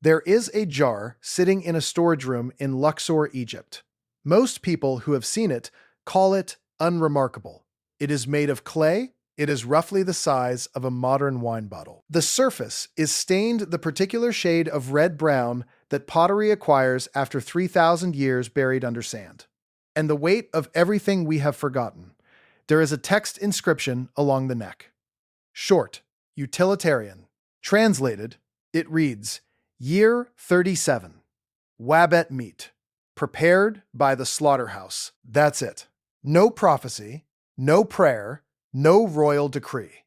There is a jar sitting in a storage room in Luxor, Egypt. Most people who have seen it call it unremarkable. It is made of clay. It is roughly the size of a modern wine bottle. The surface is stained the particular shade of red-brown that pottery acquires after 3,000 years buried under sand. And the weight of everything we have forgotten. There is a text inscription along the neck. Short, utilitarian. Translated, it reads, Year 37. Wabet meat. Prepared by the slaughterhouse. That's it. No prophecy, no prayer, no royal decree.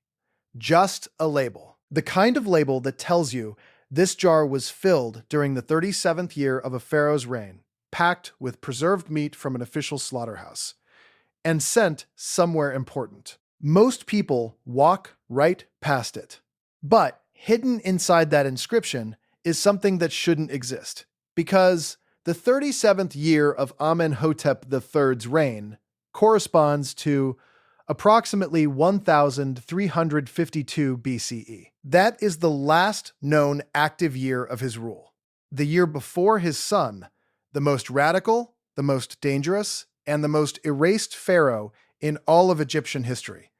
Just a label. The kind of label that tells you this jar was filled during the 37th year of a pharaoh's reign, packed with preserved meat from an official slaughterhouse, and sent somewhere important. Most people walk right past it. But hidden inside that inscription is something that shouldn't exist, because the 37th year of Amenhotep III's reign corresponds to approximately 1352 BCE. That is the last known active year of his rule. The year before his son, the most radical, the most dangerous, and the most erased pharaoh in all of Egyptian history,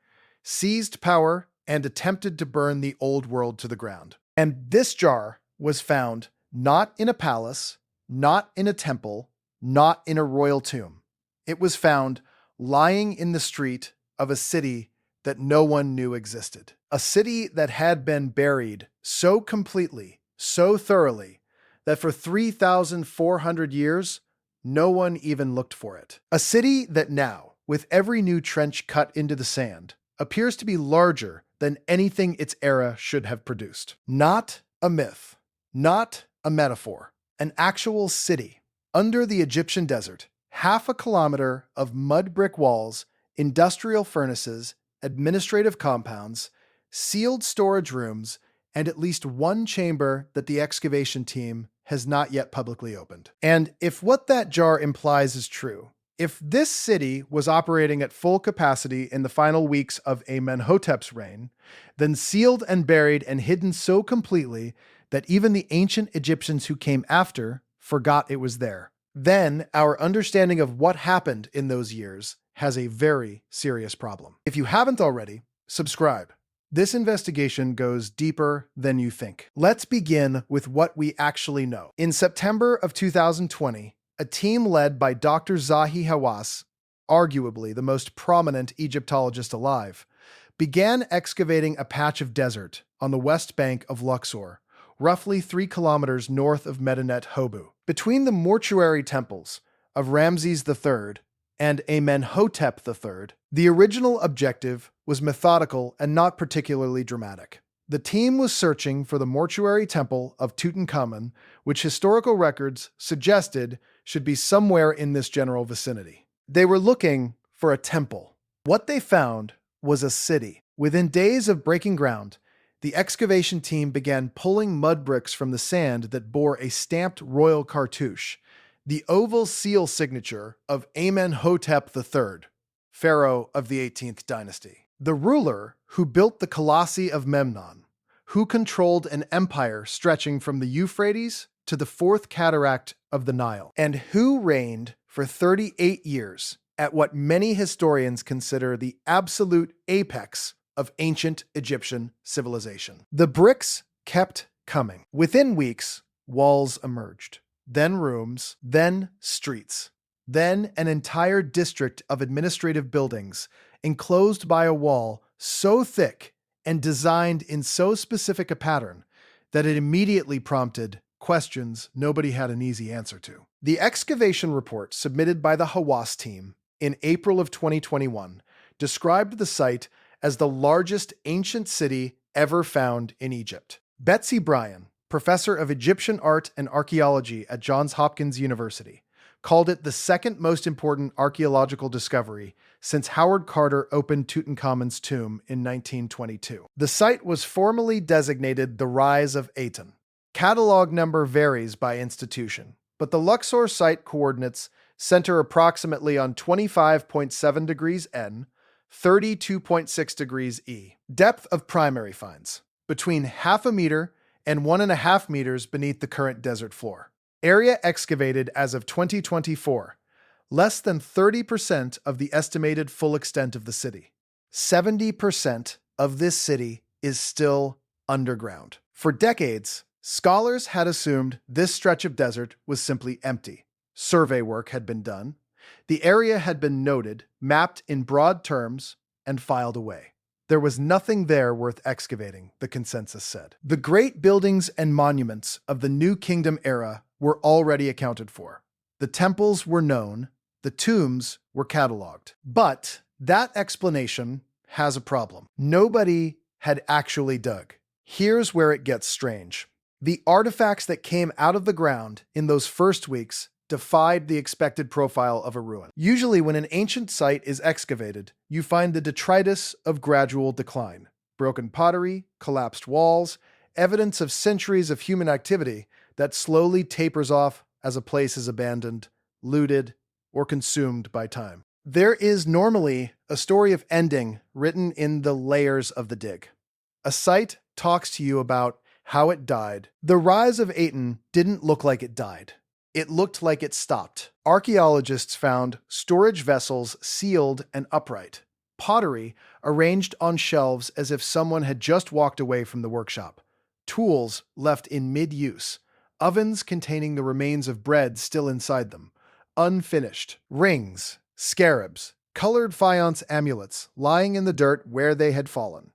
seized power and attempted to burn the old world to the ground. And this jar was found not in a palace, not in a temple, not in a royal tomb. It was found lying in the street of a city that no one knew existed. A city that had been buried so completely, so thoroughly, that for 3,400 years, no one even looked for it. A city that now, with every new trench cut into the sand, appears to be larger than anything its era should have produced. Not a myth, not a metaphor, an actual city. Under the Egyptian desert, half a kilometer of mud brick walls, industrial furnaces, administrative compounds, sealed storage rooms, and at least one chamber that the excavation team has not yet publicly opened. And if what that jar implies is true, if this city was operating at full capacity in the final weeks of Amenhotep's reign, then sealed and buried and hidden so completely that even the ancient Egyptians who came after forgot it was there, then our understanding of what happened in those years has a very serious problem. If you haven't already, subscribe. This investigation goes deeper than you think. Let's begin with what we actually know. In September of 2020, a team led by Dr. Zahi Hawass, arguably the most prominent Egyptologist alive, began excavating a patch of desert on the west bank of Luxor, roughly 3 kilometers north of Medinet Habu. Between the mortuary temples of Ramses III and Amenhotep III, the original objective was methodical and not particularly dramatic. The team was searching for the mortuary temple of Tutankhamun, which historical records suggested should be somewhere in this general vicinity. They were looking for a temple. What they found was a city. Within days of breaking ground, the excavation team began pulling mud bricks from the sand that bore a stamped royal cartouche, the oval seal signature of Amenhotep III, pharaoh of the 18th dynasty. The ruler who built the Colossi of Memnon, who controlled an empire stretching from the Euphrates to the fourth cataract of the Nile, and who reigned for 38 years at what many historians consider the absolute apex of ancient Egyptian civilization. The bricks kept coming. Within weeks, walls emerged, then rooms, then streets, then an entire district of administrative buildings enclosed by a wall so thick and designed in so specific a pattern that it immediately prompted questions nobody had an easy answer to. The excavation report submitted by the Hawass team in April of 2021 described the site as the largest ancient city ever found in Egypt. Betsy Bryan, professor of Egyptian art and archaeology at Johns Hopkins University, called it the second most important archaeological discovery since Howard Carter opened Tutankhamun's tomb in 1922. The site was formally designated the Rise of Aten. Catalog number varies by institution, but the Luxor site coordinates center approximately on 25.7 degrees N, 32.6 degrees E. Depth of primary finds: between 0.5 meter and 1.5 meters beneath the current desert floor. Area excavated as of 2024, less than 30% of the estimated full extent of the city. 70% of this city is still underground. For decades, scholars had assumed this stretch of desert was simply empty. Survey work had been done. The area had been noted, mapped in broad terms, and filed away. There was nothing there worth excavating, the consensus said. The great buildings and monuments of the New Kingdom era were already accounted for. The temples were known, the tombs were cataloged. But that explanation has a problem. Nobody had actually dug. Here's where it gets strange. The artifacts that came out of the ground in those first weeks defied the expected profile of a ruin. Usually, when an ancient site is excavated, you find the detritus of gradual decline. Broken pottery, collapsed walls, evidence of centuries of human activity that slowly tapers off as a place is abandoned, looted, or consumed by time. There is normally a story of ending written in the layers of the dig. A site talks to you about how it died. The Rise of Aten didn't look like it died. It looked like it stopped. Archaeologists found storage vessels sealed and upright, pottery arranged on shelves as if someone had just walked away from the workshop, tools left in mid-use, ovens containing the remains of bread still inside them, unfinished, rings, scarabs, colored faience amulets lying in the dirt where they had fallen.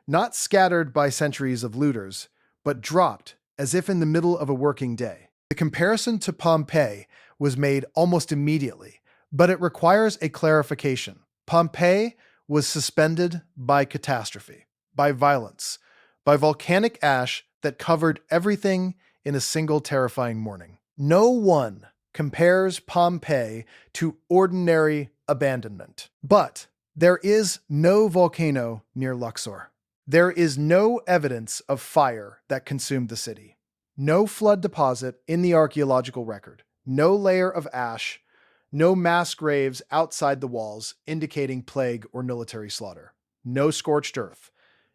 Not scattered by centuries of looters, but dropped as if in the middle of a working day. The comparison to Pompeii was made almost immediately, but it requires a clarification. Pompeii was suspended by catastrophe, by violence, by volcanic ash that covered everything in a single terrifying morning. No one compares Pompeii to ordinary abandonment. But there is no volcano near Luxor. There is no evidence of fire that consumed the city. No flood deposit in the archaeological record. No layer of ash. No mass graves outside the walls indicating plague or military slaughter. No scorched earth.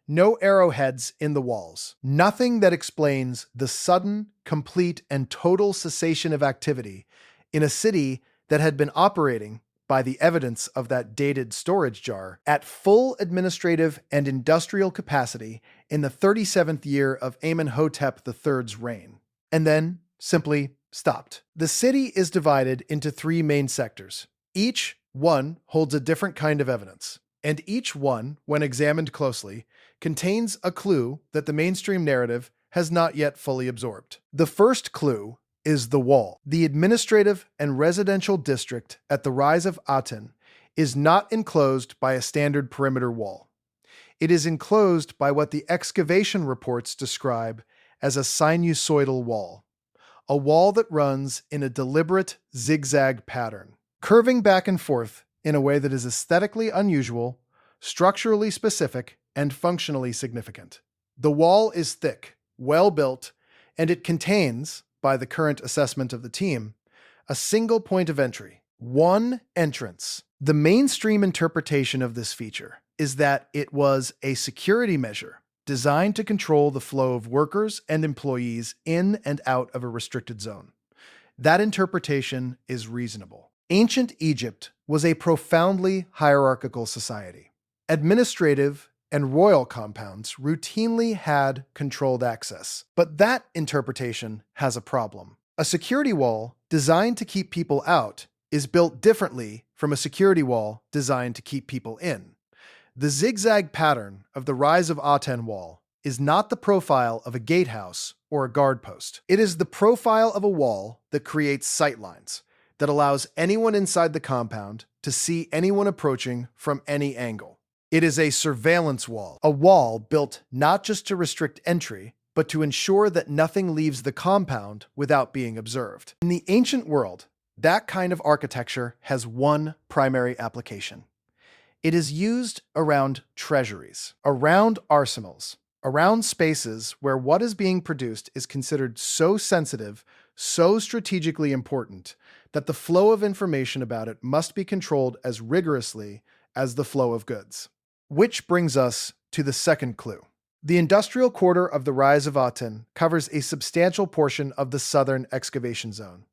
No arrowheads in the walls. Nothing that explains the sudden, complete, and total cessation of activity in a city that had been operating, by the evidence of that dated storage jar, at full administrative and industrial capacity in the 37th year of Amenhotep III's reign, and then simply stopped. The city is divided into 3 main sectors. Each one holds a different kind of evidence, and each one, when examined closely, contains a clue that the mainstream narrative has not yet fully absorbed. The first clue is the wall. The administrative and residential district at the Rise of Aten is not enclosed by a standard perimeter wall. It is enclosed by what the excavation reports describe as a sinusoidal wall, a wall that runs in a deliberate zigzag pattern, curving back and forth in a way that is aesthetically unusual, structurally specific, and functionally significant. The wall is thick, well-built, and it contains, by the current assessment of the team, a single point of entry, one entrance. The mainstream interpretation of this feature is that it was a security measure designed to control the flow of workers and employees in and out of a restricted zone. That interpretation is reasonable. Ancient Egypt was a profoundly hierarchical society. Administrative and royal compounds routinely had controlled access. But that interpretation has a problem. A security wall designed to keep people out is built differently from a security wall designed to keep people in. The zigzag pattern of the Rise of Aten wall is not the profile of a gatehouse or a guard post. It is the profile of a wall that creates sightlines, that allows anyone inside the compound to see anyone approaching from any angle. It is a surveillance wall, a wall built not just to restrict entry, but to ensure that nothing leaves the compound without being observed. In the ancient world, that kind of architecture has one primary application. It is used around treasuries, around arsenals, around spaces where what is being produced is considered so sensitive, so strategically important, that the flow of information about it must be controlled as rigorously as the flow of goods. Which brings us to the second clue. The industrial quarter of the Rise of Aten covers a substantial portion of the southern excavation zone.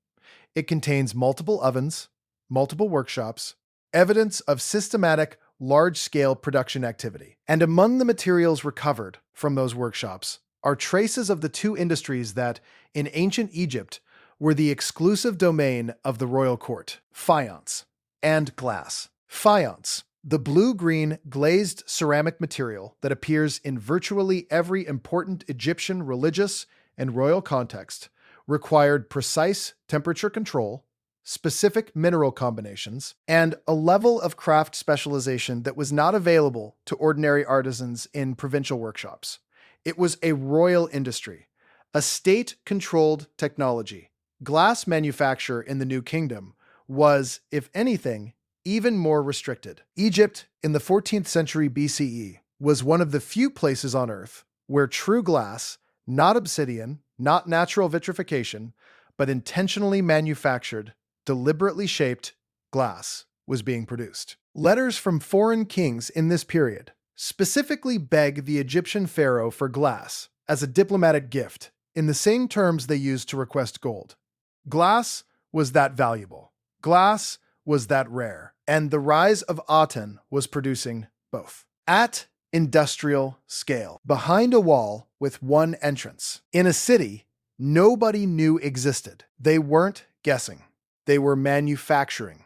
It contains multiple ovens, multiple workshops, evidence of systematic, large-scale production activity. And among the materials recovered from those workshops are traces of the two industries that, in ancient Egypt, were the exclusive domain of the royal court: faience and glass. Faience, the blue-green glazed ceramic material that appears in virtually every important Egyptian religious and royal context, required precise temperature control, specific mineral combinations, and a level of craft specialization that was not available to ordinary artisans in provincial workshops. It was a royal industry, a state-controlled technology. Glass manufacture in the New Kingdom was, if anything, even more restricted. Egypt, in the 14th century BCE, was one of the few places on Earth where true glass, not obsidian, not natural vitrification, but intentionally manufactured, deliberately shaped glass was being produced. Letters from foreign kings in this period specifically beg the Egyptian pharaoh for glass as a diplomatic gift in the same terms they used to request gold. Glass was that valuable. Glass was that rare. And the Rise of Aten was producing both. At industrial scale, behind a wall with one entrance, in a city nobody knew existed. They weren't guessing. They were manufacturing.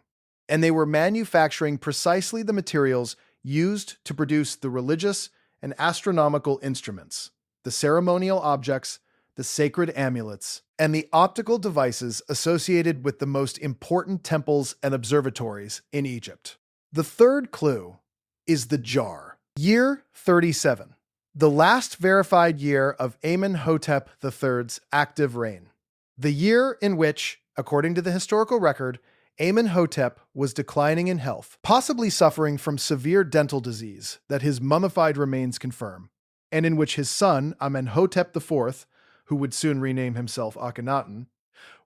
And they were manufacturing precisely the materials used to produce the religious and astronomical instruments, the ceremonial objects, the sacred amulets, and the optical devices associated with the most important temples and observatories in Egypt. The third clue is the jar. Year 37, the last verified year of Amenhotep III's active reign. The year in which, according to the historical record, Amenhotep was declining in health, possibly suffering from severe dental disease that his mummified remains confirm, and in which his son, Amenhotep IV, who would soon rename himself Akhenaten,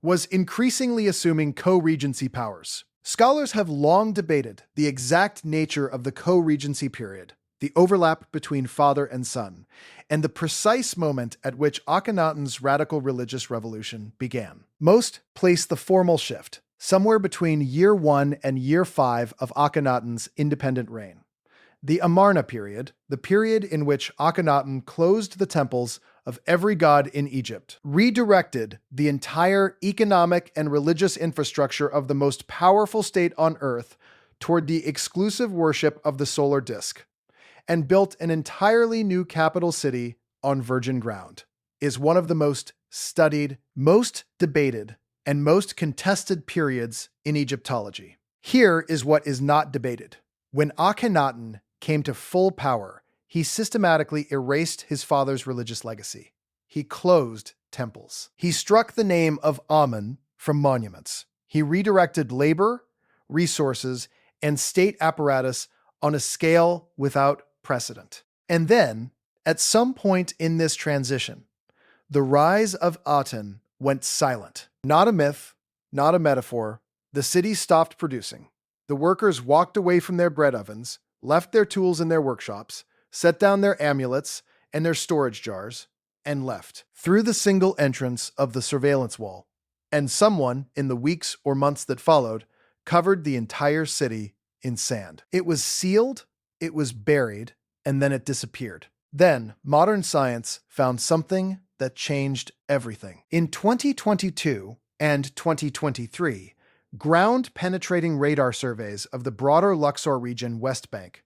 was increasingly assuming co-regency powers. Scholars have long debated the exact nature of the co-regency period, the overlap between father and son, and the precise moment at which Akhenaten's radical religious revolution began. Most place the formal shift somewhere between year 1 and year 5 of Akhenaten's independent reign. The Amarna Period, the period in which Akhenaten closed the temples of every god in Egypt, redirected the entire economic and religious infrastructure of the most powerful state on Earth toward the exclusive worship of the solar disk, and built an entirely new capital city on virgin ground, is one of the most studied, most debated, and most contested periods in Egyptology. Here is what is not debated. When Akhenaten came to full power, he systematically erased his father's religious legacy. He closed temples. He struck the name of Amun from monuments. He redirected labor, resources, and state apparatus on a scale without precedent. And then, at some point in this transition, the Rise of Aten went silent. Not a myth, not a metaphor. The city stopped producing. The workers walked away from their bread ovens, left their tools in their workshops, set down their amulets and their storage jars, and left through the single entrance of the surveillance wall. And someone, in the weeks or months that followed, covered the entire city in sand. It was sealed, it was buried, and then it disappeared. Then, modern science found something that changed everything. In 2022 and 2023, ground-penetrating radar surveys of the broader Luxor region West Bank,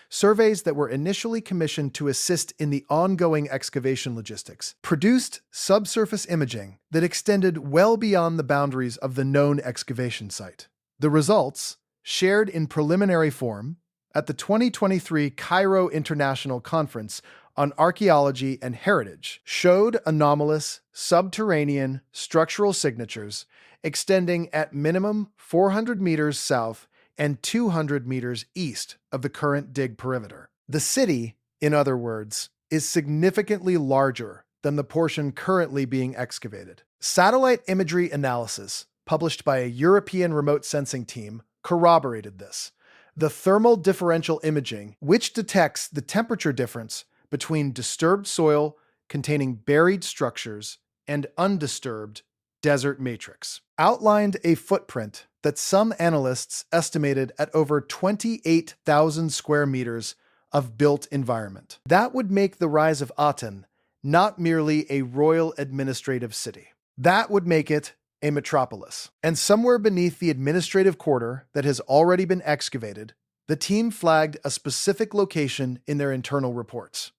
surveys that were initially commissioned to assist in the ongoing excavation logistics, produced subsurface imaging that extended well beyond the boundaries of the known excavation site. The results, shared in preliminary form at the 2023 Cairo International Conference on Archaeology and Heritage, showed anomalous subterranean structural signatures extending at minimum 400 meters south and 200 meters east of the current dig perimeter. The city, in other words, is significantly larger than the portion currently being excavated. Satellite imagery analysis, published by a European remote sensing team, corroborated this. The thermal differential imaging, which detects the temperature difference between disturbed soil containing buried structures and undisturbed desert matrix, outlined a footprint that some analysts estimated at over 28,000 square meters of built environment. That would make the Rise of Aten not merely a royal administrative city. That would make it a metropolis. And somewhere beneath the administrative quarter that has already been excavated, the team flagged a specific location in their internal reports.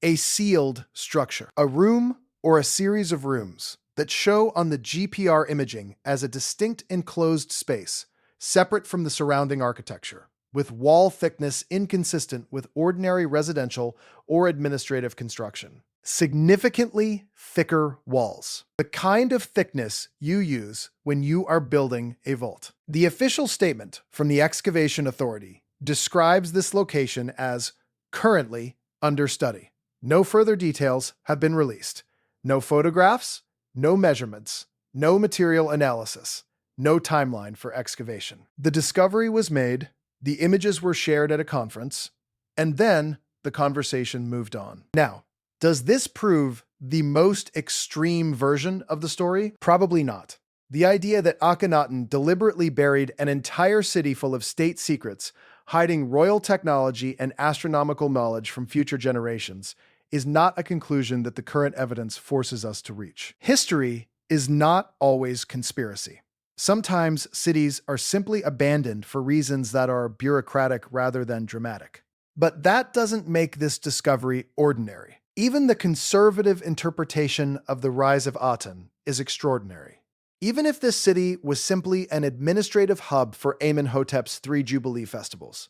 A sealed structure, a room or a series of rooms that show on the GPR imaging as a distinct enclosed space, separate from the surrounding architecture, with wall thickness inconsistent with ordinary residential or administrative construction. Significantly thicker walls, the kind of thickness you use when you are building a vault. The official statement from the Excavation Authority describes this location as currently under study. No further details have been released. No photographs, no measurements, no material analysis, no timeline for excavation. The discovery was made, the images were shared at a conference, and then the conversation moved on. Now, does this prove the most extreme version of the story? Probably not. The idea that Akhenaten deliberately buried an entire city full of state secrets, hiding royal technology and astronomical knowledge from future generations, is not a conclusion that the current evidence forces us to reach. History is not always conspiracy. Sometimes cities are simply abandoned for reasons that are bureaucratic rather than dramatic. But that doesn't make this discovery ordinary. Even the conservative interpretation of the Rise of Aten is extraordinary. Even if this city was simply an administrative hub for Amenhotep III Jubilee festivals,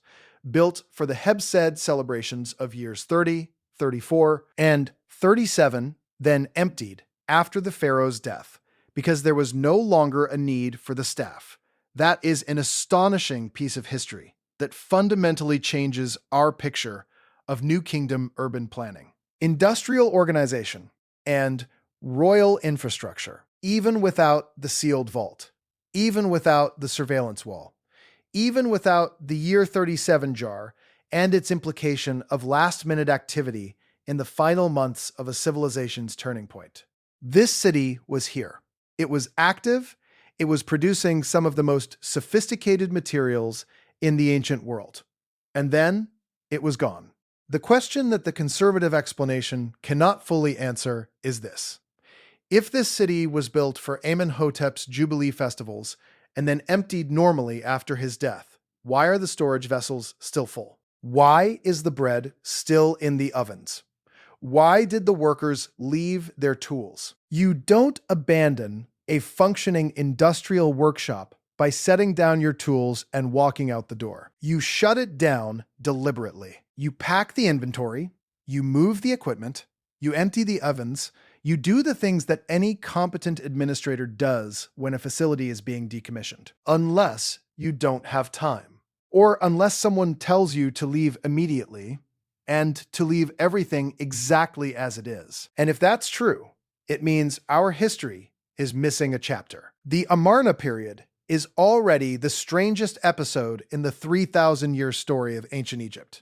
built for the Hebsed celebrations of years 30, 34, and 37, then emptied after the pharaoh's death, because there was no longer a need for the staff. That is an astonishing piece of history that fundamentally changes our picture of New Kingdom urban planning. Industrial organization and royal infrastructure, even without the sealed vault, even without the surveillance wall, even without the year 37 jar and its implication of last-minute activity in the final months of a civilization's turning point. This city was here. It was active. It was producing some of the most sophisticated materials in the ancient world. And then it was gone. The question that the conservative explanation cannot fully answer is this. If this city was built for Amenhotep's Jubilee festivals and then emptied normally after his death, why are the storage vessels still full? Why is the bread still in the ovens? Why did the workers leave their tools? You don't abandon a functioning industrial workshop by setting down your tools and walking out the door. You shut it down deliberately. You pack the inventory, you move the equipment, you empty the ovens, you do the things that any competent administrator does when a facility is being decommissioned. Unless you don't have time. Or unless someone tells you to leave immediately and to leave everything exactly as it is. And if that's true, it means our history is missing a chapter. The Amarna Period is already the strangest episode in the 3,000-year story of ancient Egypt.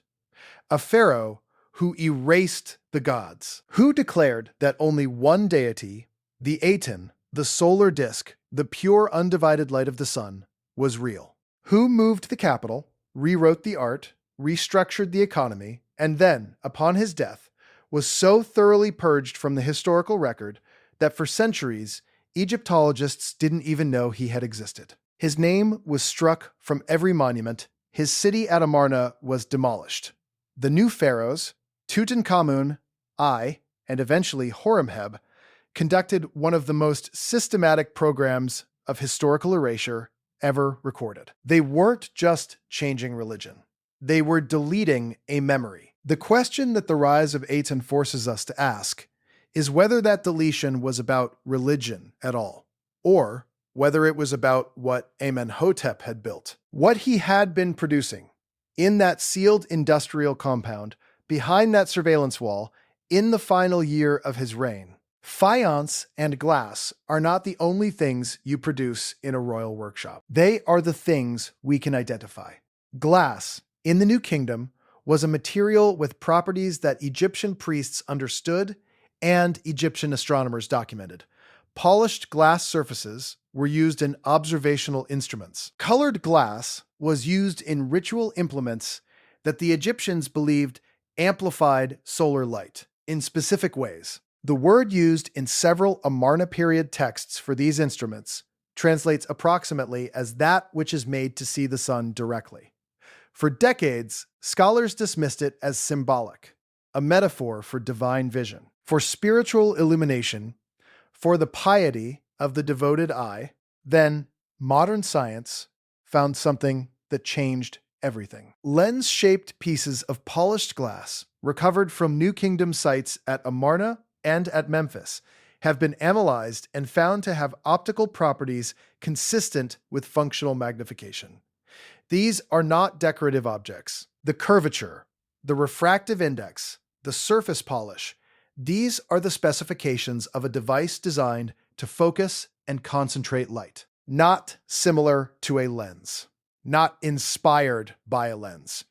A pharaoh who erased the gods, who declared that only one deity, the Aten, the solar disk, the pure undivided light of the sun, was real, who moved the capital, rewrote the art, restructured the economy, and then, upon his death, was so thoroughly purged from the historical record that for centuries, Egyptologists didn't even know he had existed. His name was struck from every monument. His city at Amarna was demolished. The new pharaohs, Tutankhamun, I, and eventually Horemheb, conducted one of the most systematic programs of historical erasure ever recorded. They weren't just changing religion. They were deleting a memory. The question that the Rise of Aten forces us to ask is whether that deletion was about religion at all, or whether it was about what Amenhotep had built, what he had been producing in that sealed industrial compound, behind that surveillance wall, in the final year of his reign. Faience and glass are not the only things you produce in a royal workshop. They are the things we can identify. Glass, in the New Kingdom, was a material with properties that Egyptian priests understood and Egyptian astronomers documented. Polished glass surfaces were used in observational instruments. Colored glass was used in ritual implements that the Egyptians believed amplified solar light in specific ways. The word used in several Amarna period texts for these instruments translates approximately as that which is made to see the sun directly. For decades, scholars dismissed it as symbolic, a metaphor for divine vision, for spiritual illumination, for the piety of the devoted eye. Then, modern science found something that changed everything. Lens-shaped pieces of polished glass recovered from New Kingdom sites at Amarna and at Memphis have been analyzed and found to have optical properties consistent with functional magnification. These are not decorative objects. The curvature, the refractive index, the surface polish, these are the specifications of a device designed to focus and concentrate light. Not similar to a lens. Not inspired by a lens.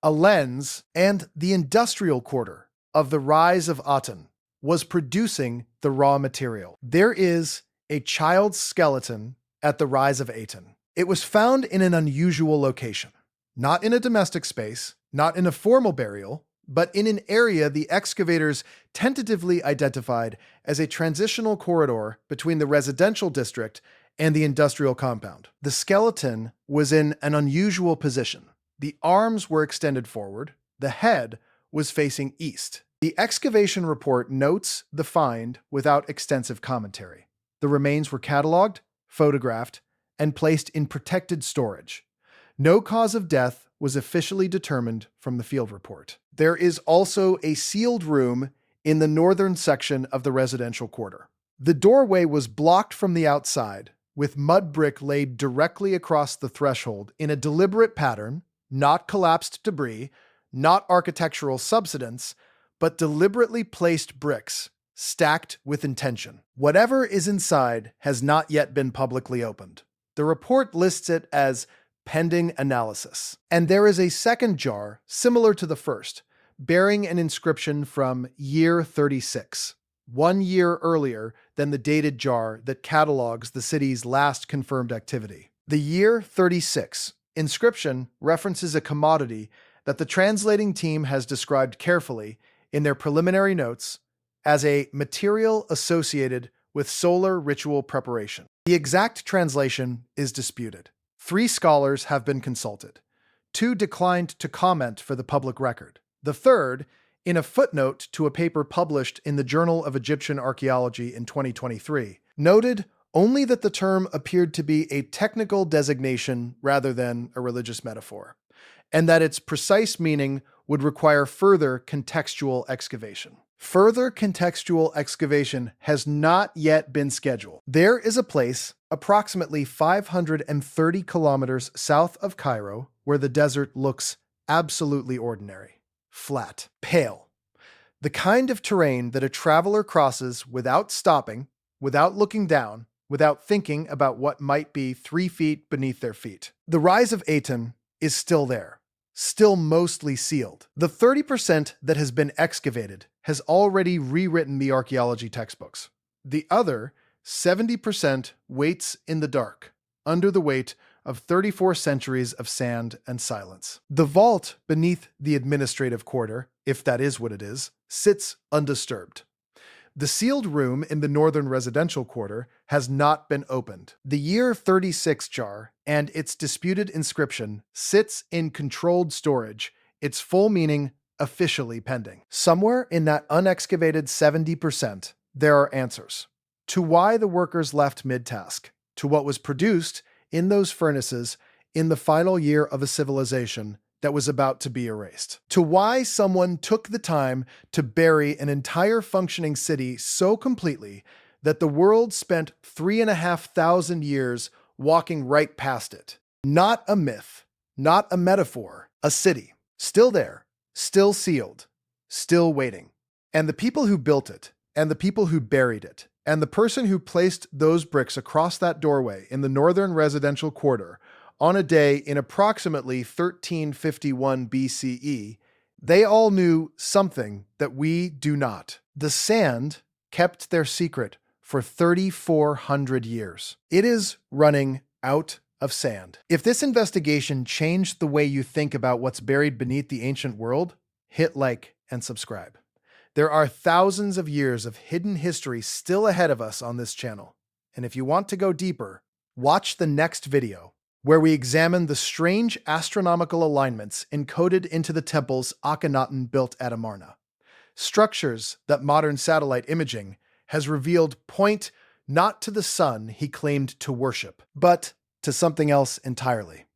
A lens and the industrial quarter of the Rise of Aten was producing the raw material. There is a child's skeleton at the Rise of Aten. It was found in an unusual location. Not in a domestic space, not in a formal burial, but in an area the excavators tentatively identified as a transitional corridor between the residential district and the industrial compound. The skeleton was in an unusual position. The arms were extended forward, the head was facing east. The excavation report notes the find without extensive commentary. The remains were cataloged, photographed, and placed in protected storage. No cause of death was officially determined from the field report. There is also a sealed room in the northern section of the residential quarter. The doorway was blocked from the outside, with mud brick laid directly across the threshold in a deliberate pattern, not collapsed debris, not architectural subsidence, but deliberately placed bricks, stacked with intention. Whatever is inside has not yet been publicly opened. The report lists it as pending analysis. And there is a second jar, similar to the first, bearing an inscription from year 36, 1 year earlier than the dated jar that catalogs the city's last confirmed activity. The year 36 inscription references a commodity that the translating team has described carefully in their preliminary notes as a material associated with solar ritual preparation. The exact translation is disputed. 3 scholars have been consulted. 2 declined to comment for the public record. The third, in a footnote to a paper published in the Journal of Egyptian Archaeology in 2023, noted only that the term appeared to be a technical designation rather than a religious metaphor, and that its precise meaning would require further contextual excavation. Further contextual excavation has not yet been scheduled. There is a place approximately 530 kilometers south of Cairo where the desert looks absolutely ordinary, flat, pale. The kind of terrain that a traveler crosses without stopping, without looking down, without thinking about what might be 3 feet beneath their feet. The Rise of Aten is still there, still mostly sealed. The 30% that has been excavated has already rewritten the archaeology textbooks. The other 70% waits in the dark, under the weight of 34 centuries of sand and silence. The vault beneath the administrative quarter, if that is what it is, sits undisturbed. The sealed room in the northern residential quarter has not been opened. The year 36 jar and its disputed inscription sits in controlled storage, its full meaning officially pending. Somewhere in that unexcavated 70%, there are answers. To why the workers left mid-task, to what was produced in those furnaces in the final year of a civilization that was about to be erased. To why someone took the time to bury an entire functioning city so completely that the world spent 3,500 years walking right past it. Not a myth, not a metaphor, a city. Still there, still sealed, still waiting. And the people who built it, and the people who buried it, and the person who placed those bricks across that doorway in the northern residential quarter on a day in approximately 1351 BCE They all knew something that we do not. The sand kept their secret for 3,400 years. It is running out of sand. If this investigation changed the way you think about what's buried beneath the ancient world, hit like and subscribe. There are thousands of years of hidden history still ahead of us on this channel. And if you want to go deeper, watch the next video, where we examine the strange astronomical alignments encoded into the temples Akhenaten built at Amarna. Structures that modern satellite imaging has revealed point not to the sun he claimed to worship, but to something else entirely.